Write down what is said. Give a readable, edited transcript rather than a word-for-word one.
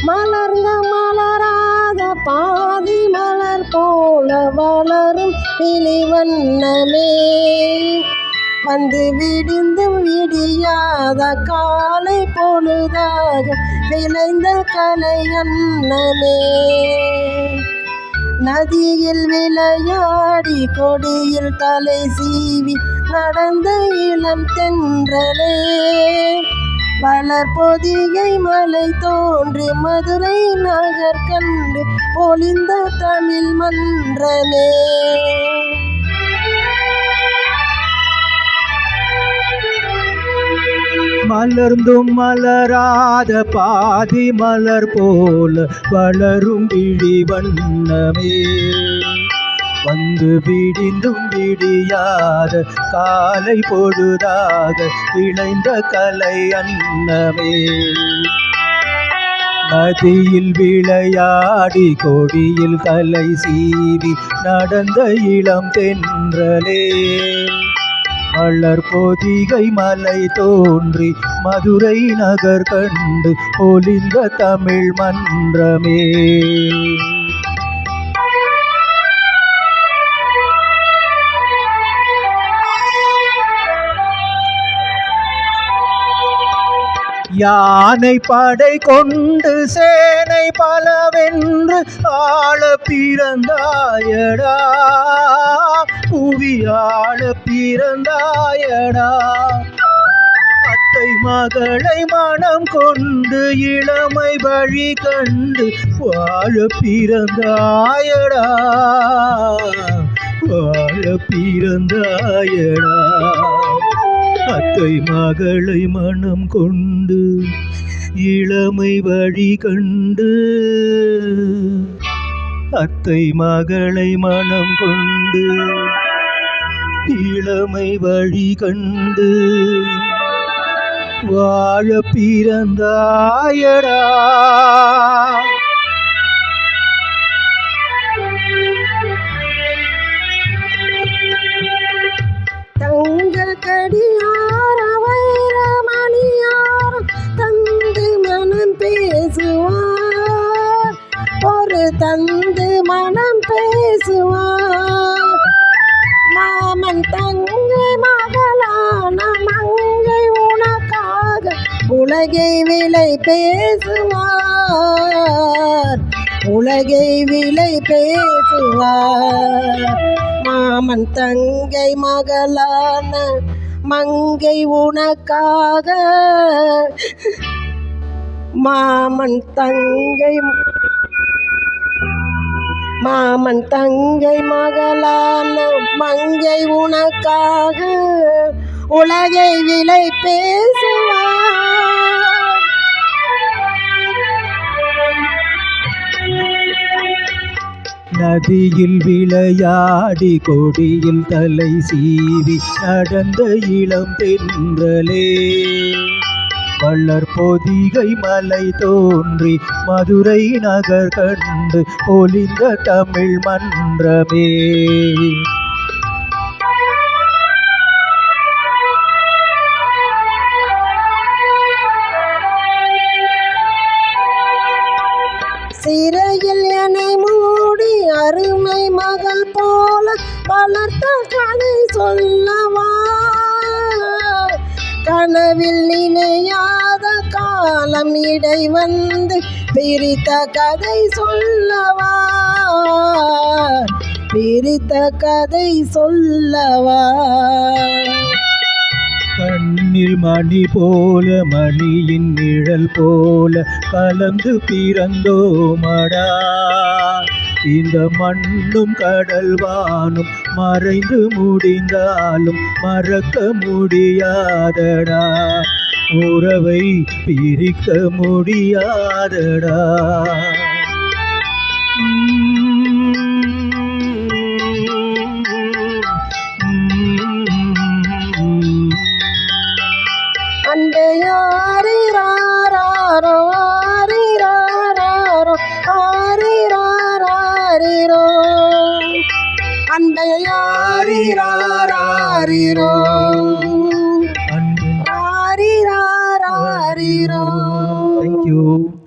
மலர்ந்த மலராத பாதி மலர் போல வளரும் விழிவண்ணமே. வந்து விடிந்தும் விடியாத காலை பொழுதாக விளைந்த கலை அன்னமே. நதியில் விளையாடி கொடியில் தலை சீவி நடந்த இளம் தென்றலே. வளர்பொதிகை மலை தோன்றி மதுரை நகர் கண்டு பொலிந்த தமிழ் மன்றமே. மலர்ந்தும் மலராத பாதி மலர் போல வளரும் விழி வண்ணமே. வந்து விடிந்தும் விடியாத காலை பொழுதாக விளைந்த கலை அன்னமே. நதியில் விளையாடி கொடியில் கலை சீவி நடந்த இளம் தென்றலே. வளர்பொதிகை மலை தோன்றி மதுரை நகர் கண்டு பொலிந்த தமிழ் மன்றமே. யானை படை கொண்டு சேனை பலவென்று ஆள பிறந்தாயடா. புவியாள பிறந்தாயடா. அத்தை மகளை மனம் கொண்டு இளமை வழி கண்டு வாழ பிறந்தாயடா. வாழ பிறந்தாயடா. அத்தை மகளை மனம் கொண்டு இளமை வழி கண்டு. அத்தை மகளை மனம் கொண்டு இளமை வழி கண்டு வாழ பிறந்தாயடா. தங்க கடியார வைரமணியார் தந்து மனம் பேசுவார். ஒரு தந்து மனம் பேசுவார். மாமன் தங்கை மகளான மங்கை உனக்காக உலகை விலை பேசுவார். உலகை விலை பேசுவார். மாமன் தங்கை மகளான மங்கை உனக்காக. மாமன் தங்கை மகளான மங்கை உனக்காக உலகை விலை பேசுவார். நதியில் விளையாடி கொடியில் தலை சீவி நடந்த இளம் தென்றலே. வளர்பொதிகை மலை தோன்றி மதுரை நகர் கண்டு பொலிந்த தமிழ் மன்றமே. சிறையில் என்னை மூடி அருமை மகள் போல வளர்த்த கதை சொல்லவா. கனவில் நினையாத காலம் இடை வந்து பிரித்த கதை சொல்லவா. பிரித்த கதை சொல்லவா. கண்ணில் மணி போல மணியின் நிழல் போல கலந்து பிறந்தோமடா. இந்த மண்ணும் கடல் வானும் மறைந்து முடிந்தாலும் மறக்க முடியாதடா. உறவை பிரிக்க முடியாதடா. அன்பே ஆரிராரோ ஆரிராரோ ஆரிராரோ. அன்பே ஆரிராரோ அன்பு. ஆரிராரோ. Thank you.